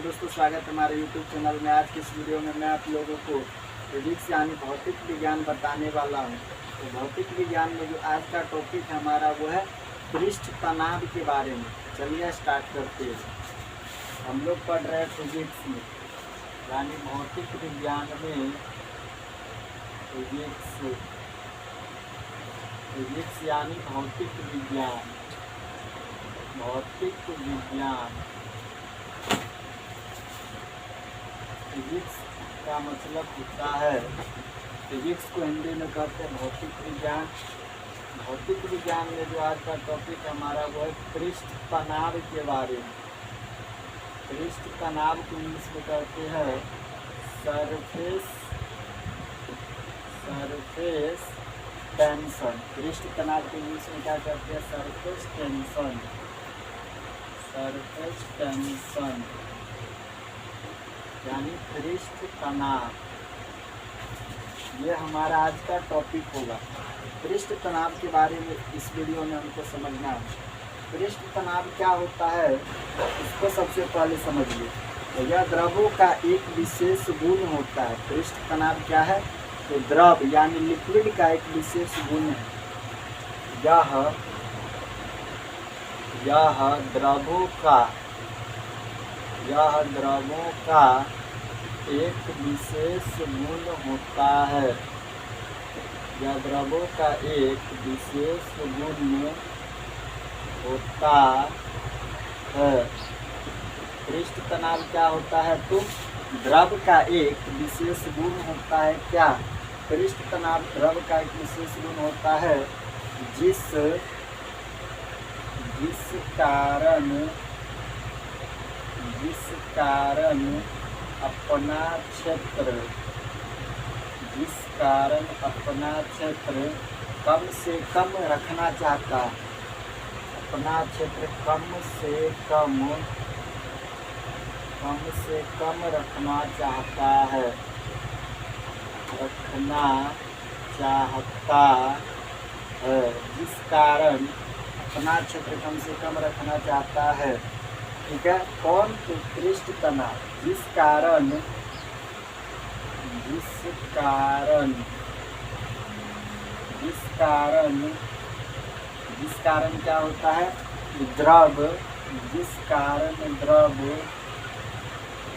दोस्तों स्वागत है हमारे YouTube चैनल में। आज के इस वीडियो में मैं आप लोगों को फिजिक्स यानी भौतिक विज्ञान बताने वाला हूं। तो भौतिक विज्ञान में जो आज का टॉपिक है हमारा वो है पृष्ठ तनाव के बारे में। चलिए स्टार्ट करते हैं। हम लोग पढ़ रहे हैं फिजिक्स में यानी भौतिक विज्ञान में फिजिक्स यानी भौतिक विज्ञान। भौतिक विज्ञान फिजिक्स का मतलब होता है, फिजिक्स को हिंदी में कहते हैं भौतिक विज्ञान। भौतिक विज्ञान में जो आज का टॉपिक हमारा वो है पृष्ठ तनाव के बारे में। पृष्ठ तनाव को इंग्लिश में कहते हैं सरफेस टेंशन। पृष्ठ तनाव को इंग्लिश में क्या कहते हैं? Surface tension. सरफेस टेंशन यानी पृष्ठ तनाव, ये हमारा आज का टॉपिक होगा। पृष्ठ तनाव के बारे में इस वीडियो में हमको समझना है। पृष्ठ तनाव क्या होता है इसको सबसे पहले समझिए। तो यह द्रवों का एक विशेष गुण होता है। पृष्ठ तनाव क्या है? तो द्रव यानी लिक्विड का एक विशेष गुण है। यह द्रवों का एक विशेष गुण होता है। यह द्रवों का एक विशेष गुण होता है। पृष्ठ तनाव क्या होता है? तो द्रव का एक विशेष गुण होता है। क्या? पृष्ठ तनाव द्रव का एक विशेष गुण होता है जिस कारण अपना क्षेत्र कम से कम रखना चाहता है। अपना क्षेत्र कम से कम रखना चाहता है। जिस कारण अपना क्षेत्र कम से कम रखना चाहता है, ठीक है। कौन? तो पृष्ठ तनाव। जिस कारण क्या होता है? जिस कारण द्रव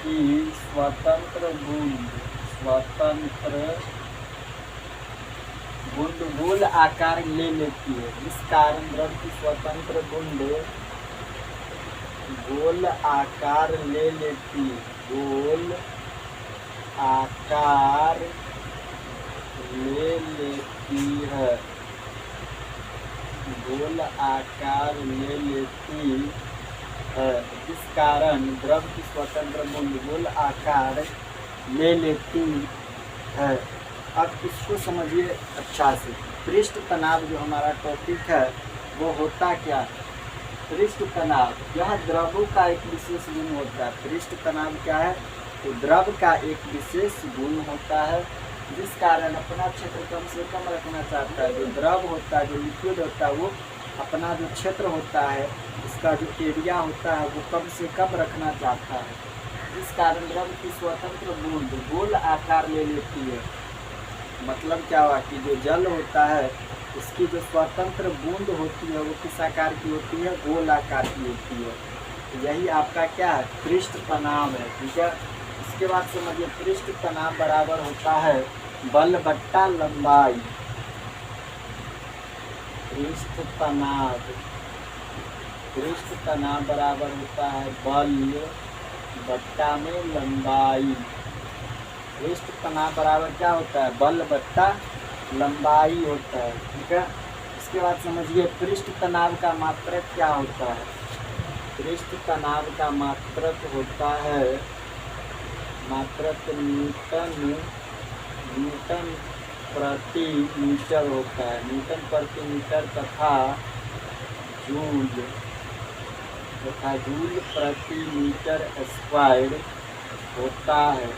की स्वतंत्र बूंद गोल आकार ले लेती है। जिस कारण द्रव की स्वतंत्र बूंद गोल आकार ले लेती है। गोल आकार ले लेती है। जिस कारण द्रव की स्वतंत्र बूंद गोल आकार ले लेती है। अब इसको समझिए अच्छा से। पृष्ठ तनाव जो हमारा टॉपिक है वो होता क्या है? पृष्ठ तनाव यह द्रवों का एक विशेष गुण होता है। पृष्ठ तनाव क्या है? तो द्रव का एक विशेष गुण होता है जिस कारण अपना क्षेत्र कम से कम रखना चाहता है। जो द्रव होता है, जो लिक्विड होता है, वो अपना जो क्षेत्र होता है, उसका जो एरिया होता है वो कम से कम रखना चाहता है। जिस कारण द्रव की स्वतंत्र बूंद गोल आकार ले लेती है। मतलब क्या हुआ कि जो जल होता है उसकी जो स्वतंत्र बूंद होती है वो किस आकार की होती है? गोल आकार की होती है। तो यही आपका क्या है? पृष्ठ तनाव है, ठीक है। इसके बाद समझिए पृष्ठ तनाव बराबर होता है बल बट्टा लंबाई। पृष्ठ तनाव बराबर होता है बल बट्टा में लंबाई। पृष्ठ तनाव बराबर क्या होता है? बल बट्टा लंबाई होता है, ठीक है। इसके बाद समझिए पृष्ठ तनाव का मात्रक क्या होता है? पृष्ठ तनाव का मात्रक होता है न्यूटन प्रति मीटर होता है। न्यूटन प्रति मीटर तथा जूल प्रति मीटर स्क्वायर होता है।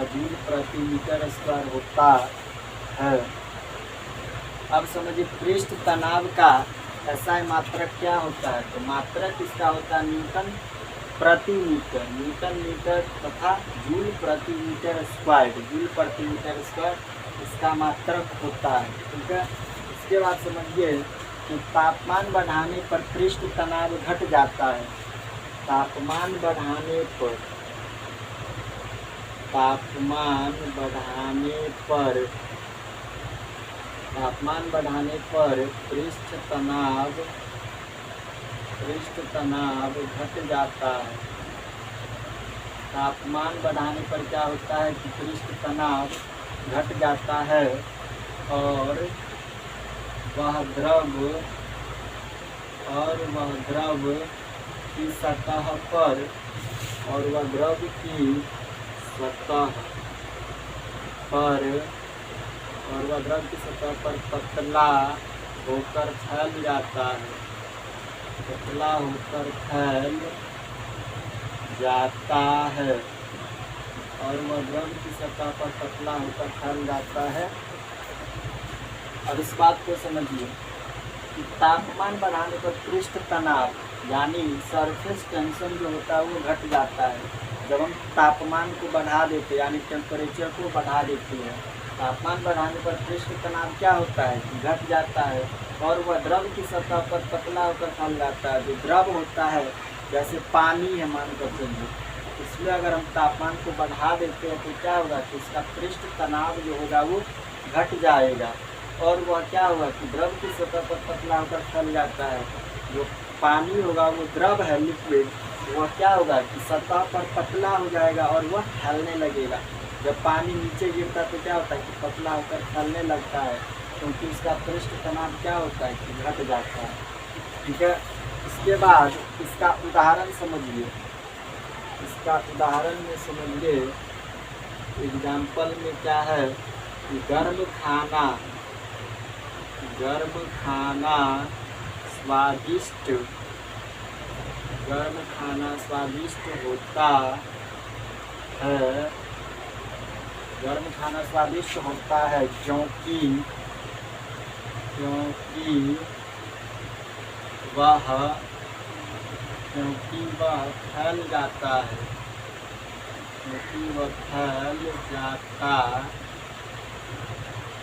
जूल प्रति मीटर स्क्वायर होता है। अब समझिए पृष्ठ तनाव का ऐसा मात्रक क्या होता है? तो मात्रक इसका होता है न्यूटन प्रति मीटर, न्यूटन मीटर तथा जूल प्रति मीटर स्क्वायर, जूल प्रति मीटर स्क्वायर इसका मात्रक होता है। ठीक है, इसके बाद समझिए कि तापमान बढ़ाने पर पृष्ठ तनाव घट जाता है। तापमान बढ़ाने पर, तापमान बढ़ाने पर, तापमान बढ़ाने पर पृष्ठ तनाव घट जाता है। तापमान बढ़ाने पर क्या होता है कि पृष्ठ तनाव घट जाता है और वह द्रव की सतह पर, और वह द्रव की सतह पर, और वह द्रव की सतह पर पतला होकर फैल जाता है, पतला होकर फैल जाता है, और वह द्रव की सतह पर पतला होकर फैल जाता है। अब इस बात को समझिए कि तापमान बढ़ाने पर पृष्ठ तनाव यानी सरफेस टेंशन जो होता है वो घट जाता है। जब हम तापमान को बढ़ा देते यानी टेम्परेचर को बढ़ा देते हैं, तापमान बढ़ाने पर पृष्ठ तनाव क्या होता है कि घट जाता है और वह द्रव की सतह पर पतला होकर फैल जाता है। जो द्रव होता है जैसे पानी है मान कर चलिए, इसमें अगर हम तापमान को बढ़ा देते हैं तो क्या होगा कि इसका पृष्ठ तनाव जो होगा वो घट जाएगा और वह क्या होगा कि द्रव की सतह पर पतला होकर फैल जाता है। जो पानी होगा वो द्रव है, लिक्विड, वह क्या होगा कि सतह पर पतला हो जाएगा और वह फैलने लगेगा। जब पानी नीचे गिरता है तो क्या होता है कि पतला होकर फैलने लगता है, क्योंकि इसका पृष्ठ तनाव क्या होता है कि घट जाता है। ठीक है, इसके बाद इसका उदाहरण समझिए। इसका उदाहरण में समझिए, एग्जाम्पल में क्या है कि गर्म खाना स्वादिष्ट होता है। गर्म खाना स्वादिष्ट होता है क्योंकि वह फैल जाता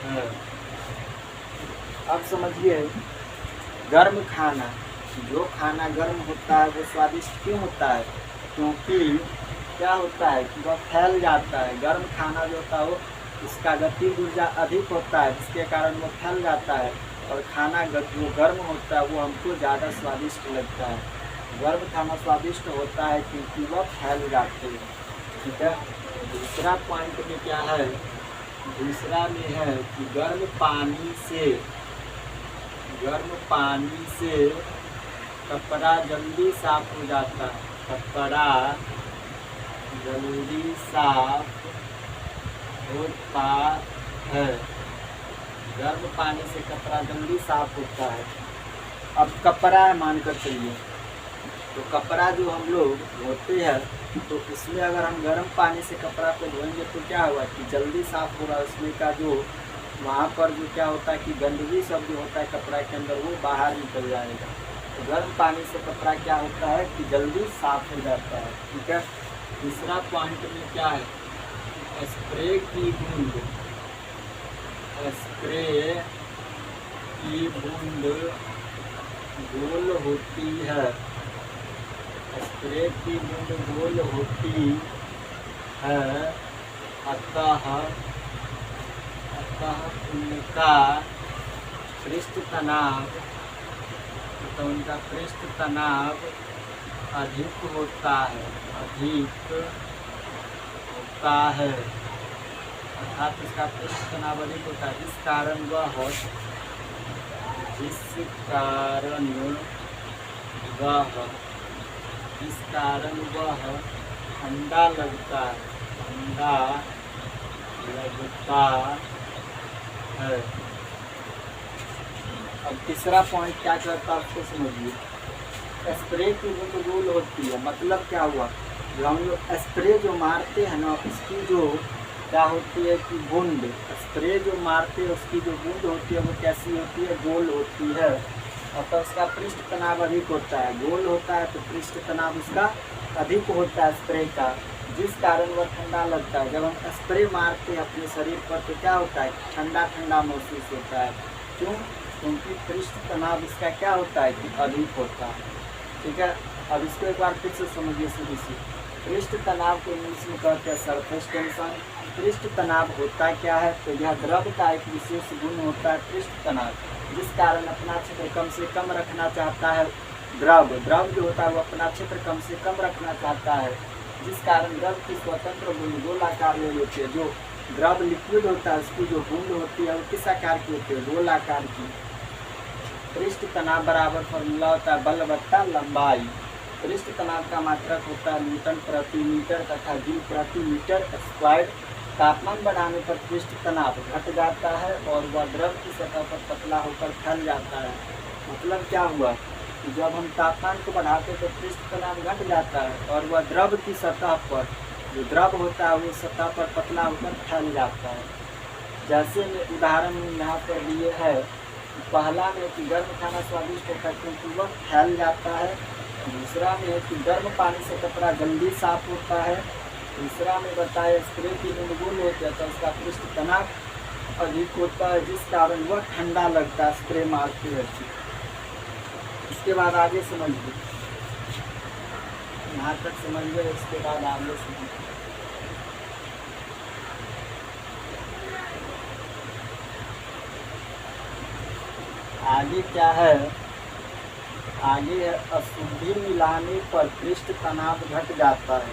है, अब समझिए गर्म खाना, जो खाना गर्म होता है वो स्वादिष्ट क्यों होता है? क्योंकि क्या होता है कि वह फैल जाता है। गर्म खाना जो होता है वो इसका गतिज ऊर्जा अधिक होता है, जिसके कारण वो फैल जाता है और खाना जो गर्म होता है वो हमको ज़्यादा स्वादिष्ट लगता है। गर्म खाना स्वादिष्ट होता है क्योंकि वह फैल जाते हैं। ठीक है, दूसरा पॉइंट में क्या है, दूसरा में है कि गर्म पानी से कपड़ा जल्दी साफ हो जाता है। कपड़ा जल्दी साफ होता है, गर्म पानी से कपड़ा जल्दी साफ होता है। अब कपड़ा है मान कर चलिए, तो कपड़ा जो हम लोग धोते हैं तो इसमें अगर हम गर्म पानी से कपड़ा को धोएंगे तो क्या होगा कि जल्दी साफ होगा। उसमें का जो वहाँ पर जो क्या होता है कि गंदगी सब जो होता है कपड़ा के अंदर वो बाहर निकल जाएगा। तो गर्म पानी से कपड़ा क्या होता है कि जल्दी साफ हो जाता है। ठीक है, तीसरा पॉइंट में क्या है, स्प्रे की बूंद गोल होती है। स्प्रे की बूंद गोल होती है, अतः उनका पृष्ठ तनाव अधिक होता है, अर्थात इसका पृष्ठ तनाव अधिक होता है। इस कारण वह ठंडा लगता है। अब तीसरा पॉइंट क्या करता है उसको समझिए। स्प्रे की बूंद गोल होती है, मतलब क्या हुआ, जो हम लोग स्प्रे जो मारते हैं ना उसकी जो क्या होती है कि बूंद, स्प्रे जो मारते हैं उसकी जो बूंद होती है वो कैसी होती है, गोल होती है। और तो उसका पृष्ठ तनाव अधिक होता है, गोल होता है तो पृष्ठ तनाव उसका अधिक होता है स्प्रे का, जिस कारण वह ठंडा लगता है। जब हम स्प्रे मारते हैं अपने शरीर पर तो क्या होता है, ठंडा ठंडा महसूस होता है। क्यों? क्योंकि पृष्ठ तनाव इसका क्या होता है कि अधिक होता है। ठीक है, अब इसको एक बार फिर से समझिए शुरू से। पृष्ठ तनाव को इंग्लिश में कहते हैं सरफेस टेंशन। पृष्ठ तनाव होता क्या है, तो यह द्रव का एक विशेष गुण होता है पृष्ठ तनाव, जिस कारण अपना क्षेत्र कम से कम रखना चाहता है। द्रव जो होता है वो अपना क्षेत्र कम से कम रखना चाहता है, जिस कारण द्रव की स्वतंत्र बूंद गोलाकार में होती है। जो द्रव लिक्विड होता है उसकी जो बूंद होती है वो किस आकार की होती है, गोलाकार की। पृष्ठ तनाव बराबर फॉर्मूला होता है बल बट्टा लंबाई। पृष्ठ तनाव का मात्रक होता है न्यूटन प्रति मीटर तथा जूल प्रति मीटर स्क्वायर। तापमान बढ़ाने पर पृष्ठ तनाव घट जाता है और वह द्रव की सतह पर पतला होकर फैल जाता है। मतलब क्या हुआ कि जब हम तापमान को बढ़ाते तो पृष्ठ तनाव घट जाता है और वह द्रव की सतह पर, जो द्रव होता है वो सतह पर पतला होकर फैल जाता है। जैसे उदाहरण यहाँ पर दिए है, पहला में कि गर्म खाना स्वादिष्ट होता है क्योंकि वह फैल जाता है। दूसरा में है कि गर्म पानी से कपड़ा जल्दी साफ होता है। तीसरा में बताया स्प्रे की बूंद होती है तो उसका पृष्ठ तनाव अधिक होता है, जिस कारण वह ठंडा लगता है स्प्रे मारते रहती है। इसके बाद आगे समझिए, यहाँ तक समझ गए, इसके बाद आगे समझिए। आगे क्या है, आगे है अशुद्धि मिलाने पर पृष्ठ तनाव घट जाता है।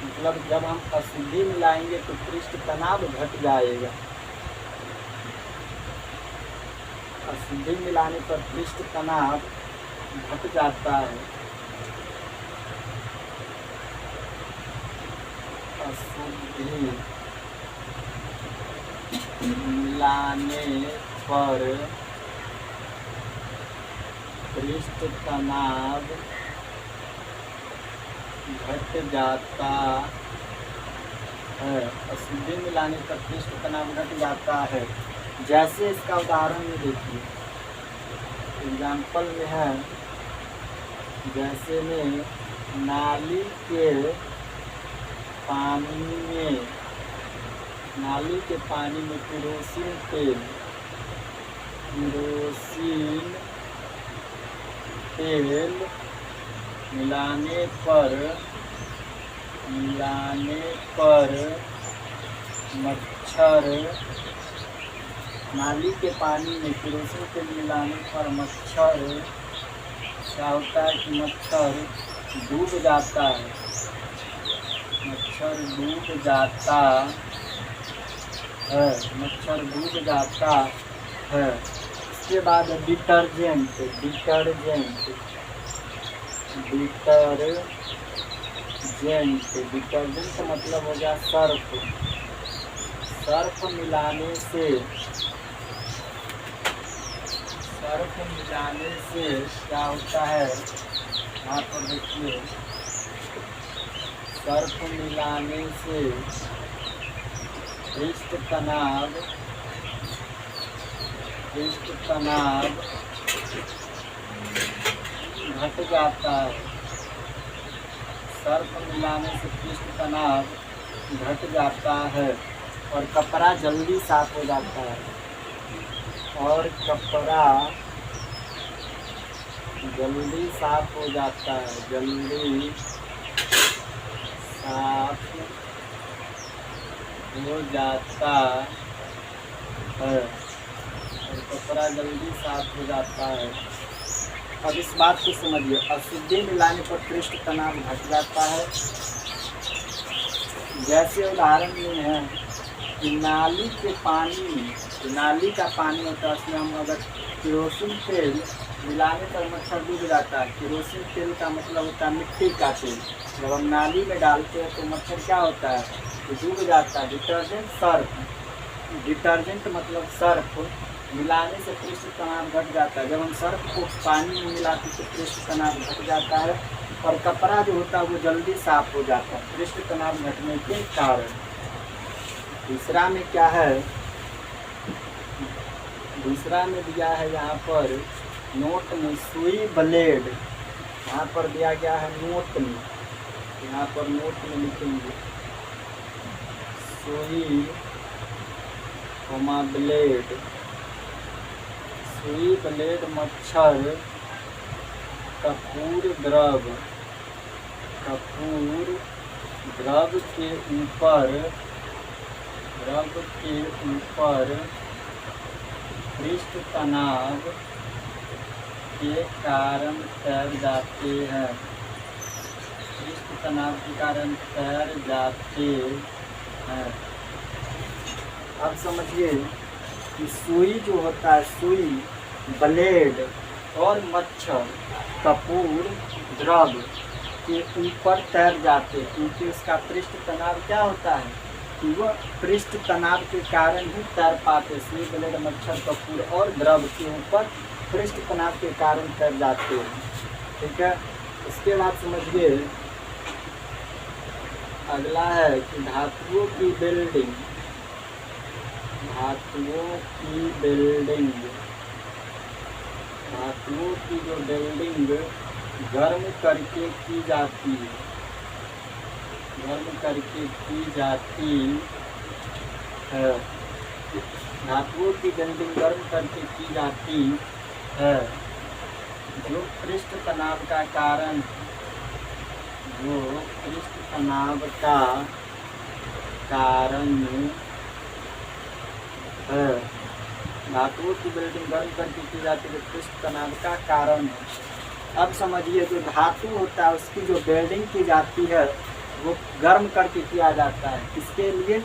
मतलब जब हम अशुद्धि मिलाएंगे तो पृष्ठ तनाव घट जाएगा। अशुद्धि मिलाने पर पृष्ठ तनाव घट जाता है। अशुद्धि मिलाने पर पृष्ठ तनाव घट जाता है। अशुद्धि मिलाने पर पृष्ठ तनाव घट जाता है। जैसे इसका उदाहरण में देखिए, एग्जाम्पल में है, जैसे में नाली के पानी में केरोसिन तेल मिलाने पर मच्छर, नाली के पानी में केरोसिन तेल मिलाने पर मच्छर क्या होता है कि मच्छर डूब जाता है। मच्छर डूब जाता है। इसके बाद डिटर्जेंट मतलब हो गया सर्फ मिलाने से क्या होता है, यहाँ पर देखिए, सर्फ मिलाने से पृष्ठ तनाव घट जाता है। सर्फ मिलाने से पृष्ठ तनाव घट जाता है और कपड़ा जल्दी साफ हो जाता है। जल्दी साफ हो जाता है। अब इस बात को समझिए, अशुद्धि मिलाने पर पृष्ठ तनाव घट जाता है। जैसे उदाहरण में है कि नाली का पानी होता है, उसमें हम अगर केरोसिन तेल मिलाने पर मच्छर डूब जाता है। केरोसिन तेल का मतलब होता है मिट्टी का तेल। जब हम नाली में डालते हैं तो मच्छर क्या होता है, तो डूब जाता है। डिटर्जेंट मतलब सर्फ मिलाने से पृष्ठ तनाव घट जाता है। जब हम सर्फ को पानी में मिलाते तो पृष्ठ तनाव घट जाता है और कपड़ा जो होता है वो जल्दी साफ हो जाता है पृष्ठ तनाव घटने के कारण। दूसरा में क्या है, दूसरा में दिया है यहाँ पर नोट में, सुई ब्लेड यहाँ पर दिया गया है नोट में, यहाँ पर नोट में लिखेंगे सुई ब्लेड, सुई ब्लेड मच्छर कपूर द्रव, कपूर द्रव के ऊपर, द्रव के ऊपर पृष्ठ तनाव के कारण तैर जाते हैं, पृष्ठ तनाव के कारण तैर जाते हैं। अब समझिए कि सुई जो होता है, सुई ब्लेड और मच्छर कपूर द्रव के ऊपर तैर जाते, क्योंकि उसका पृष्ठ तनाव क्या होता है कि वह पृष्ठ तनाव के कारण ही तैर पाते। सुई ब्लेड मच्छर कपूर और द्रव के ऊपर पृष्ठ तनाव के कारण तैर जाते हैं। ठीक है, इसके बाद समझिए अगला है कि धातुओं की बिल्डिंग, धातुओं की बिल्डिंग, धातुओं की जो बिल्डिंग गर्म करके की जाती है, गर्म करके की जाती है, धातुओं की बिल्डिंग गर्म करके की जाती है, जो पृष्ठ तनाव का कारण, जो पृष्ठ तनाव का कारण है, धातुओं की बिल्डिंग गर्म करके की जाती है, जो पृष्ठ तनाव का कारण है। अब समझिए जो धातु होता है उसकी जो बिल्डिंग की जाती है वो गर्म करके किया जाता है। किसके लिए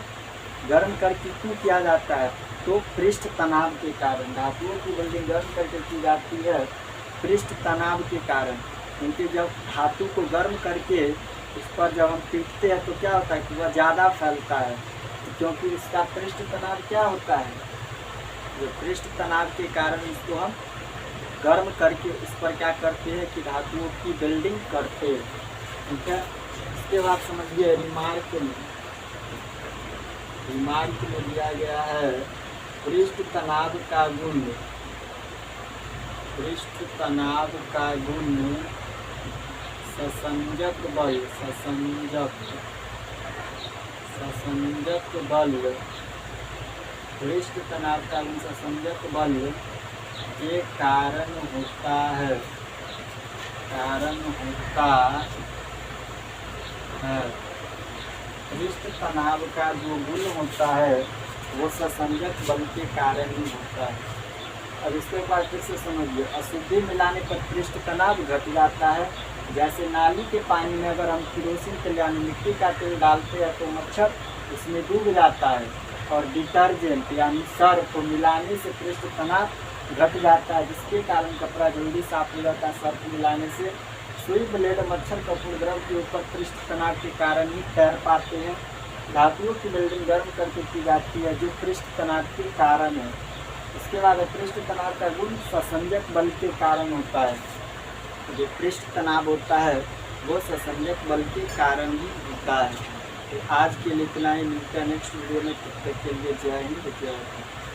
गर्म करके क्यों किया जाता है? तो पृष्ठ तनाव के कारण। धातुओं की बिल्डिंग गर्म करके की जाती है पृष्ठ तनाव के कारण, क्योंकि जब धातु को गर्म करके उस पर जब हम पीटते हैं तो क्या होता है कि वह ज़्यादा फैलता है, क्योंकि इसका पृष्ठ तनाव क्या होता है, जो पृष्ठ तनाव के कारण इसको हम गर्म करके इस पर क्या करते हैं कि धातुओं की बिल्डिंग करते हैं। ठीक है, इसके बाद समझिए रिमार्क में, रिमार्क में दिया गया है पृष्ठ तनाव का गुण, पृष्ठ तनाव का गुण ससंजक बल, ससंजक, ससंजक बल, पृष्ठ तनाव का गुण ससंजक बल के कारण होता है, कारण होता है। पृष्ठ तनाव का जो गुण होता है वो ससंजक बल के कारण ही होता है। अब इसके बाद फिर से समझिए, अशुद्धि मिलाने पर पृष्ठ तनाव घट जाता है। जैसे नाली के पानी में अगर हम किरोसिन तेल यानी मिट्टी का तेल डालते हैं तो मच्छर उसमें डूब जाता है, और डिटर्जेंट यानी सर्फ मिलाने से पृष्ठ तनाव घट जाता है, जिसके कारण कपड़ा जल्दी साफ हो जाता है। सर्फ मिलाने से सुई ब्लेड मच्छर कपूर द्रव के ऊपर पृष्ठ तनाव के कारण ही तैर पाते हैं। धातुओं की बिल्डिंग गर्म करके की जाती है, जो पृष्ठ तनाव के कारण है। इसके बाद पृष्ठ तनाव का गुण ससंजक बल के कारण होता है। जो पृष्ठ तनाव होता है वो ससंजक बल के कारण ही होता है। तो आज के लिए इतना ही, मिलता है नेक्स्ट वीडियो में। तब तक के लिए जय हिंद, जय भारत।